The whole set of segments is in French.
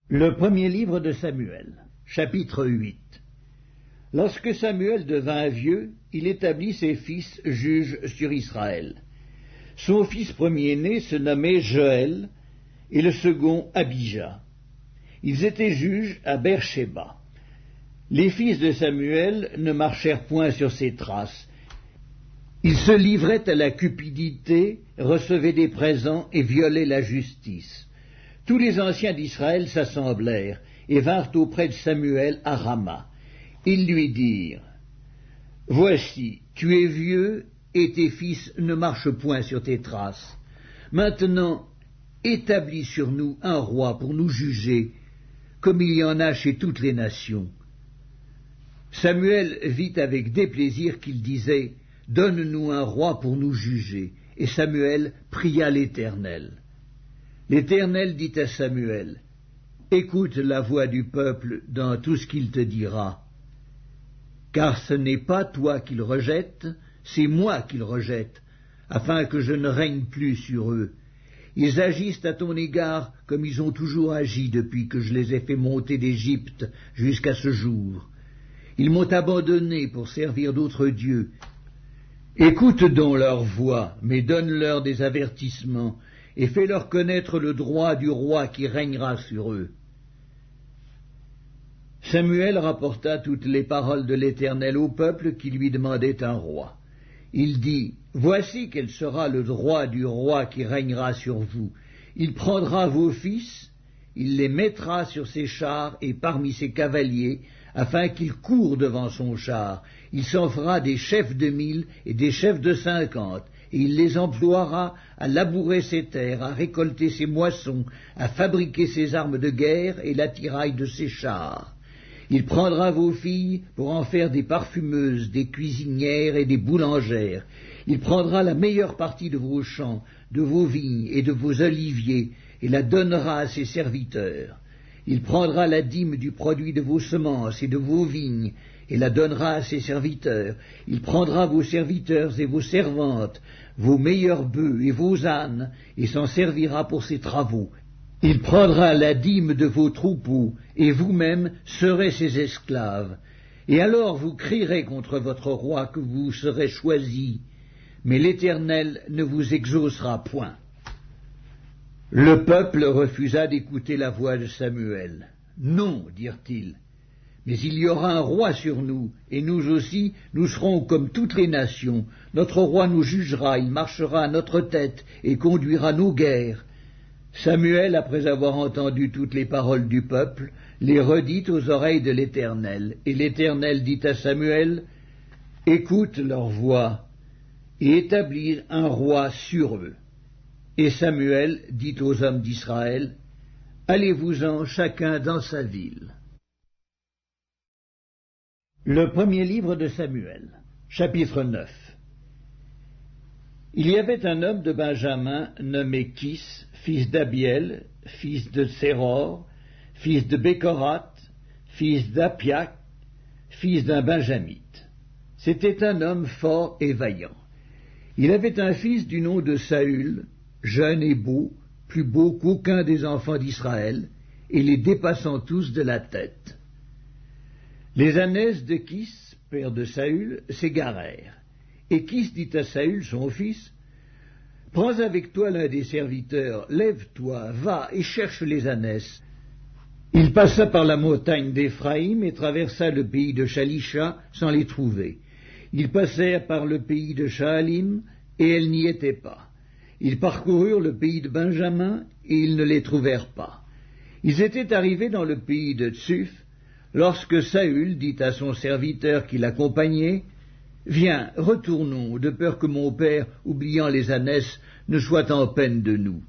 Le premier livre de Samuel, chapitre 8. Lorsque Samuel devint vieux, il établit ses fils juges sur Israël. Son fils premier-né se nommait Joël, et le second Abijah. Ils étaient juges à Beer-Shéba. Les fils de Samuel ne marchèrent point sur ses traces. Ils se livraient à la cupidité, recevaient des présents et violaient la justice. Tous les anciens d'Israël s'assemblèrent et vinrent auprès de Samuel à Rama. Ils lui dirent : « Voici, tu es vieux et tes fils ne marchent point sur tes traces. Maintenant, établis sur nous un roi pour nous juger, comme il y en a chez toutes les nations. » Samuel vit avec déplaisir qu'il disait : « Donne-nous un roi pour nous juger. » Et Samuel pria l'Éternel. L'Éternel dit à Samuel : « Écoute la voix du peuple dans tout ce qu'il te dira. Car ce n'est pas toi qu'il rejette, c'est moi qu'il rejette, afin que je ne règne plus sur eux. Ils agissent à ton égard comme ils ont toujours agi depuis que je les ai fait monter d'Égypte jusqu'à ce jour. Ils m'ont abandonné pour servir d'autres dieux. Écoute donc leur voix, mais donne-leur des avertissements, et fais-leur connaître le droit du roi qui régnera sur eux. » Samuel rapporta toutes les paroles de l'Éternel au peuple qui lui demandait un roi. Il dit : « Voici quel sera le droit du roi qui régnera sur vous. Il prendra vos fils, il les mettra sur ses chars et parmi ses cavaliers, afin qu'ils courent devant son char. Il s'en fera des chefs de 1000 et des chefs de 50, et il les emploiera à labourer ses terres, à récolter ses moissons, à fabriquer ses armes de guerre et l'attirail de ses chars. Il prendra vos filles pour en faire des parfumeuses, des cuisinières et des boulangères. Il prendra la meilleure partie de vos champs, de vos vignes et de vos oliviers, et la donnera à ses serviteurs. Il prendra la dîme du produit de vos semences et de vos vignes, et la donnera à ses serviteurs. Il prendra vos serviteurs et vos servantes, vos meilleurs bœufs et vos ânes, et s'en servira pour ses travaux. Il prendra la dîme de vos troupeaux, et vous-même serez ses esclaves. Et alors vous crierez contre votre roi que vous serez choisi, mais l'Éternel ne vous exaucera point. » Le peuple refusa d'écouter la voix de Samuel. « Non, dirent-ils, mais il y aura un roi sur nous, et nous aussi, nous serons comme toutes les nations. Notre roi nous jugera, il marchera à notre tête et conduira nos guerres. » Samuel, après avoir entendu toutes les paroles du peuple, les redit aux oreilles de l'Éternel. Et l'Éternel dit à Samuel : « Écoute leur voix, et établis un roi sur eux. » Et Samuel dit aux hommes d'Israël : « Allez-vous-en chacun dans sa ville. » Le premier livre de Samuel, chapitre 9. Il y avait un homme de Benjamin nommé Kis, fils d'Abiel, fils de Séror, fils de Bécorath, fils d'Apiac, fils d'un Benjamite. C'était un homme fort et vaillant. Il avait un fils du nom de Saül, jeune et beau, plus beau qu'aucun des enfants d'Israël, et les dépassant tous de la tête. Les ânesse de Kis, père de Saül, s'égarèrent. Et Kis dit à Saül, son fils : « Prends avec toi l'un des serviteurs, lève-toi, va et cherche les ânesses. » Il passa par la montagne d'Éphraïm et traversa le pays de Shalisha sans les trouver. Ils passèrent par le pays de Shaalim, et elles n'y étaient pas. Ils parcoururent le pays de Benjamin, et ils ne les trouvèrent pas. Ils étaient arrivés dans le pays de Tsuf, lorsque Saül dit à son serviteur qui l'accompagnait : « Viens, retournons, de peur que mon père, oubliant les ânesses, ne soit en peine de nous. »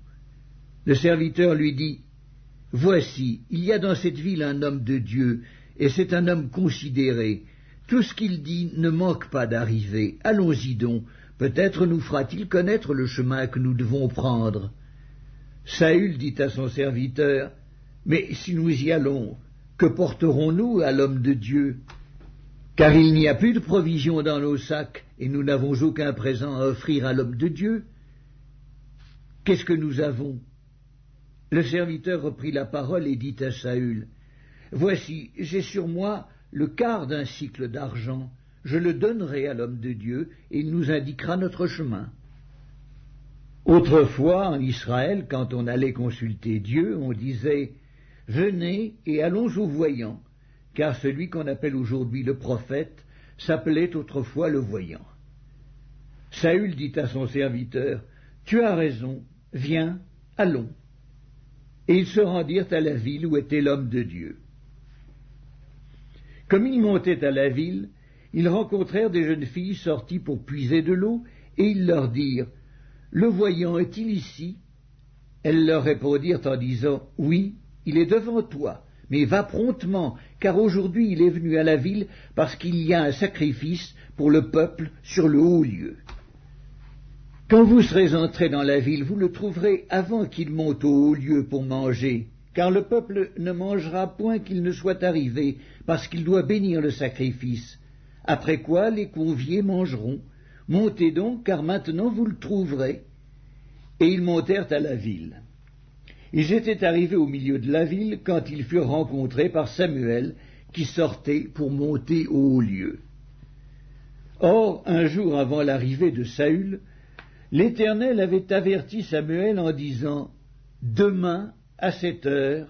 Le serviteur lui dit : « Voici, il y a dans cette ville un homme de Dieu, et c'est un homme considéré. Tout ce qu'il dit ne manque pas d'arriver. Allons-y donc, peut-être nous fera-t-il connaître le chemin que nous devons prendre. » Saül dit à son serviteur : « Mais si nous y allons, que porterons-nous à l'homme de Dieu ? Car il n'y a plus de provisions dans nos sacs, et nous n'avons aucun présent à offrir à l'homme de Dieu. Qu'est-ce que nous avons ? Le serviteur reprit la parole et dit à Saül, « Voici, j'ai sur moi le quart d'un sicle d'argent. Je le donnerai à l'homme de Dieu, et il nous indiquera notre chemin. » Autrefois, en Israël, quand on allait consulter Dieu, on disait, « Venez et allons au voyant », car celui qu'on appelle aujourd'hui le prophète s'appelait autrefois le voyant. Saül dit à son serviteur, « Tu as raison, viens, allons. » Et ils se rendirent à la ville où était l'homme de Dieu. Comme ils montaient à la ville, ils rencontrèrent des jeunes filles sorties pour puiser de l'eau, et ils leur dirent, « Le voyant est-il ici ?» Elles leur répondirent en disant, « Oui, il est devant toi, mais va promptement, car aujourd'hui il est venu à la ville parce qu'il y a un sacrifice pour le peuple sur le haut lieu. Quand vous serez entrés dans la ville, vous le trouverez avant qu'il monte au haut lieu pour manger, car le peuple ne mangera point qu'il ne soit arrivé, parce qu'il doit bénir le sacrifice. Après quoi les conviés mangeront. Montez donc, car maintenant vous le trouverez. » Et ils montèrent à la ville. Ils étaient arrivés au milieu de la ville quand ils furent rencontrés par Samuel, qui sortait pour monter au haut lieu. Or, un jour avant l'arrivée de Saül, l'Éternel avait averti Samuel en disant, « Demain, à cette heure,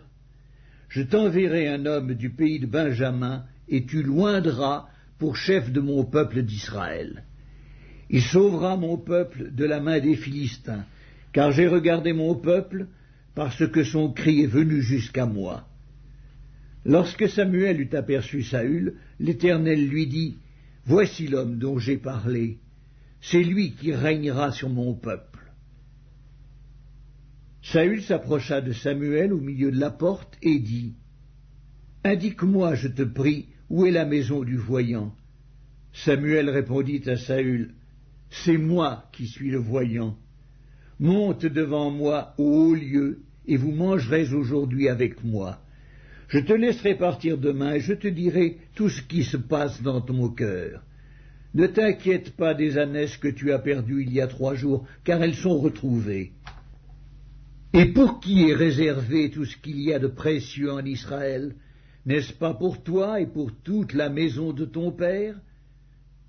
je t'enverrai un homme du pays de Benjamin, et tu l'oindras pour chef de mon peuple d'Israël. Il sauvera mon peuple de la main des Philistins, car j'ai regardé mon peuple, parce que son cri est venu jusqu'à moi. » Lorsque Samuel eut aperçu Saül, l'Éternel lui dit, « Voici l'homme dont j'ai parlé. C'est lui qui régnera sur mon peuple. » Saül s'approcha de Samuel au milieu de la porte et dit, « Indique-moi, je te prie, où est la maison du voyant. » Samuel répondit à Saül, « C'est moi qui suis le voyant. Monte devant moi au haut lieu, et vous mangerez aujourd'hui avec moi. Je te laisserai partir demain, et je te dirai tout ce qui se passe dans ton cœur. Ne t'inquiète pas des ânesses que tu as perdues il y a 3 jours, car elles sont retrouvées. Et pour qui est réservé tout ce qu'il y a de précieux en Israël? N'est-ce pas pour toi et pour toute la maison de ton père? »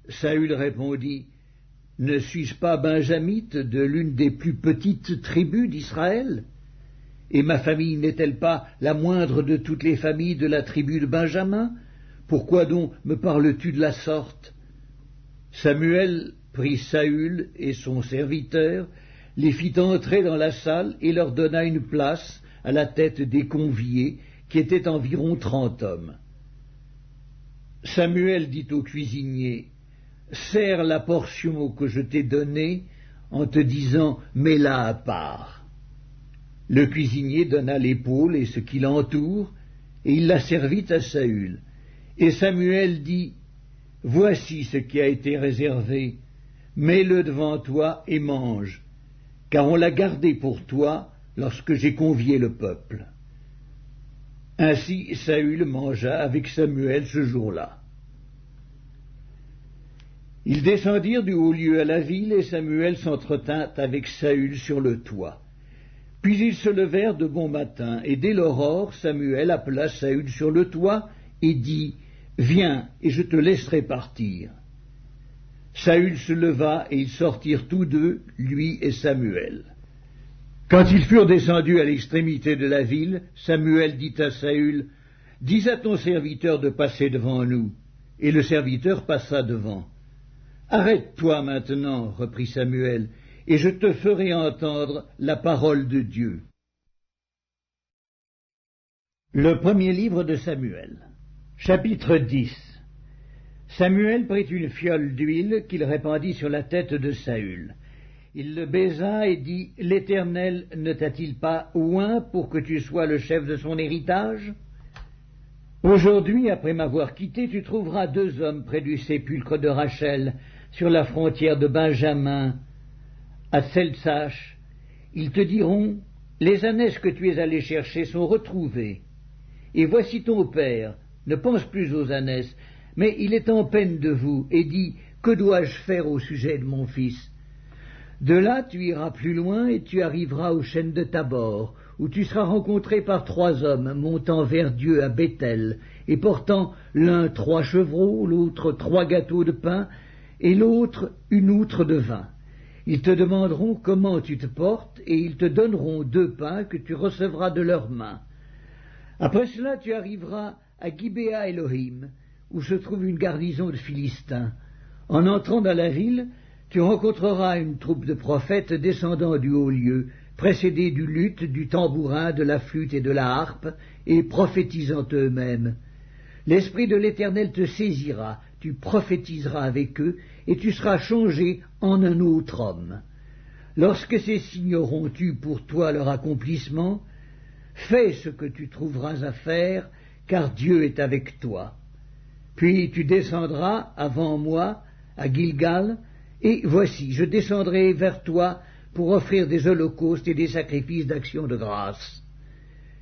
Saül répondit, « Ne suis-je pas benjamite de l'une des plus petites tribus d'Israël? Et ma famille n'est-elle pas la moindre de toutes les familles de la tribu de Benjamin? Pourquoi donc me parles-tu de la sorte? » Samuel prit Saül et son serviteur, les fit entrer dans la salle et leur donna une place à la tête des conviés, qui étaient environ 30 hommes. Samuel dit au cuisinier, « Sers la portion que je t'ai donnée en te disant, mets-la à part. » Le cuisinier donna l'épaule et ce qui l'entoure, et il la servit à Saül. Et Samuel dit, « Voici ce qui a été réservé, mets-le devant toi et mange, car on l'a gardé pour toi lorsque j'ai convié le peuple. » Ainsi Saül mangea avec Samuel ce jour-là. Ils descendirent du haut lieu à la ville, et Samuel s'entretint avec Saül sur le toit. Puis ils se levèrent de bon matin, et dès l'aurore, Samuel appela Saül sur le toit, et dit, « Viens, et je te laisserai partir. » Saül se leva, et ils sortirent tous deux, lui et Samuel. Quand ils furent descendus à l'extrémité de la ville, Samuel dit à Saül, « Dis à ton serviteur de passer devant nous. » Et le serviteur passa devant. « Arrête-toi maintenant, reprit Samuel, et je te ferai entendre la parole de Dieu. » Le premier livre de Samuel, chapitre 10. Samuel prit une fiole d'huile qu'il répandit sur la tête de Saül. Il le baisa et dit, « L'Éternel ne t'a-t-il pas oint pour que tu sois le chef de son héritage? Aujourd'hui, après m'avoir quitté, tu trouveras 2 hommes près du sépulcre de Rachel, sur la frontière de Benjamin, à Tseltsach. Ils te diront, les ânesses que tu es allé chercher sont retrouvées. Et voici ton père, ne pense plus aux ânesses, mais il est en peine de vous, et dit, que dois-je faire au sujet de mon fils? De là tu iras plus loin, et tu arriveras aux chênes de Tabor, où tu seras rencontré par 3 hommes montant vers Dieu à Béthel, et portant l'un 3 chevreaux, l'autre 3 gâteaux de pain, et l'autre une outre de vin. Ils te demanderont comment tu te portes, et ils te donneront 2 pains que tu recevras de leurs mains. Après cela, tu arriveras à Gibéa Elohim, où se trouve une garnison de Philistins. En entrant dans la ville, tu rencontreras une troupe de prophètes descendant du haut lieu, précédés du luth, du tambourin, de la flûte et de la harpe, et prophétisant eux-mêmes. L'Esprit de l'Éternel te saisira, tu prophétiseras avec eux, et tu seras changé en un autre homme. Lorsque ces signes auront eu pour toi leur accomplissement, fais ce que tu trouveras à faire, car Dieu est avec toi. Puis tu descendras avant moi à Gilgal, et voici, je descendrai vers toi pour offrir des holocaustes et des sacrifices d'action de grâce.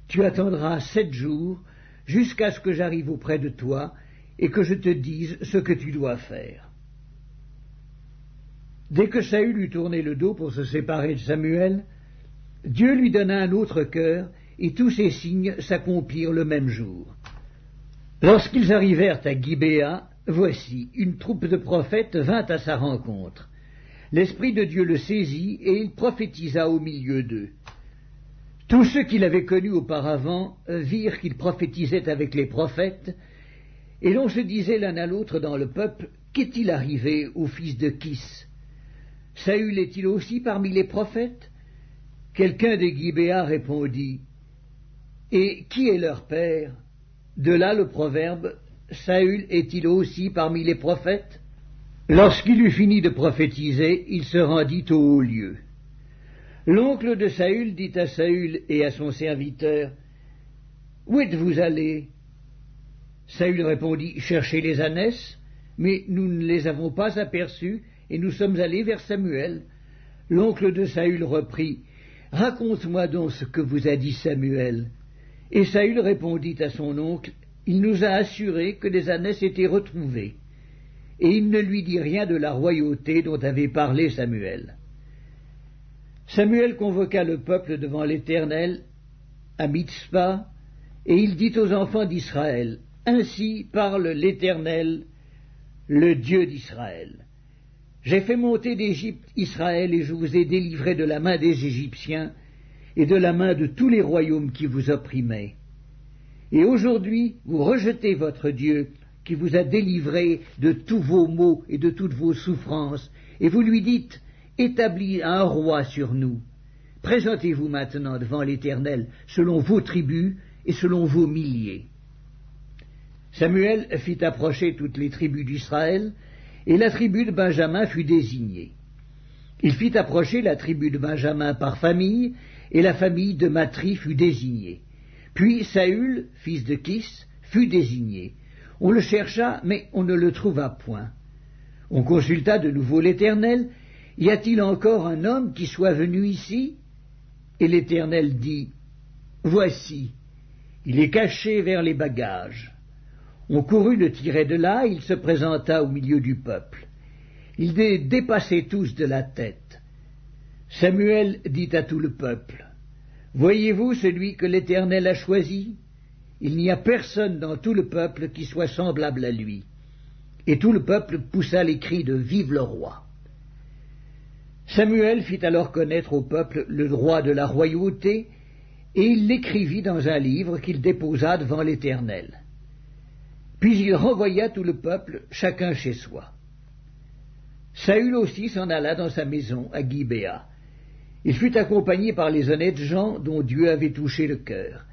Tu attendras 7 jours, jusqu'à ce que j'arrive auprès de toi, et que je te dise ce que tu dois faire. Dès que Saül eut tourné le dos pour se séparer de Samuel, Dieu lui donna un autre cœur, et tous ces signes s'accomplirent le même jour. Lorsqu'ils arrivèrent à Gibéa, voici, une troupe de prophètes vint à sa rencontre. L'Esprit de Dieu le saisit, et il prophétisa au milieu d'eux. Tous ceux qui l'avaient connu auparavant virent qu'il prophétisait avec les prophètes, et l'on se disait l'un à l'autre dans le peuple, qu'est-il arrivé au fils de Kis? Saül est-il aussi parmi les prophètes? Quelqu'un de Gibéa répondit, et qui est leur père? De là le proverbe, Saül est-il aussi parmi les prophètes? Lorsqu'il eut fini de prophétiser, il se rendit au haut lieu. L'oncle de Saül dit à Saül et à son serviteur, où êtes-vous allés? Saül répondit, chercher les ânesses, mais nous ne les avons pas aperçus, et nous sommes allés vers Samuel. L'oncle de Saül reprit, raconte-moi donc ce que vous a dit Samuel. Et Saül répondit à son oncle, il nous a assuré que les ânesses étaient retrouvées. Et il ne lui dit rien de la royauté dont avait parlé Samuel. Samuel convoqua le peuple devant l'Éternel à Mitzpa, et il dit aux enfants d'Israël, ainsi parle l'Éternel, le Dieu d'Israël. J'ai fait monter d'Égypte Israël, et je vous ai délivré de la main des Égyptiens, et de la main de tous les royaumes qui vous opprimaient. Et aujourd'hui, vous rejetez votre Dieu, qui vous a délivré de tous vos maux et de toutes vos souffrances, et vous lui dites, établis un roi sur nous. Présentez-vous maintenant devant l'Éternel, selon vos tribus et selon vos milliers. Samuel fit approcher toutes les tribus d'Israël, et la tribu de Benjamin fut désignée. Il fit approcher la tribu de Benjamin par famille, et la famille de Matri fut désignée. Puis Saül, fils de Kis, fut désigné. On le chercha, mais on ne le trouva point. On consulta de nouveau l'Éternel. Y a-t-il encore un homme qui soit venu ici? Et l'Éternel dit, voici, il est caché vers les bagages. On courut le tirer de là, il se présenta au milieu du peuple. Il les dépassait tous de la tête. Samuel dit à tout le peuple, voyez-vous celui que l'Éternel a choisi? Il n'y a personne dans tout le peuple qui soit semblable à lui. Et tout le peuple poussa les cris de vive le roi. Samuel fit alors connaître au peuple le droit de la royauté, et il l'écrivit dans un livre qu'il déposa devant l'Éternel. Puis il renvoya tout le peuple, chacun chez soi. Saül aussi s'en alla dans sa maison à Gibéa. Il fut accompagné par les honnêtes gens dont Dieu avait touché le cœur.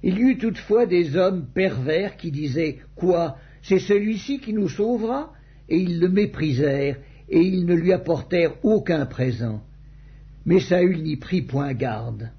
Il y eut toutefois des hommes pervers qui disaient « Quoi, c'est celui-ci qui nous sauvera ?» Et ils le méprisèrent, et ils ne lui apportèrent aucun présent. Mais Saül n'y prit point garde.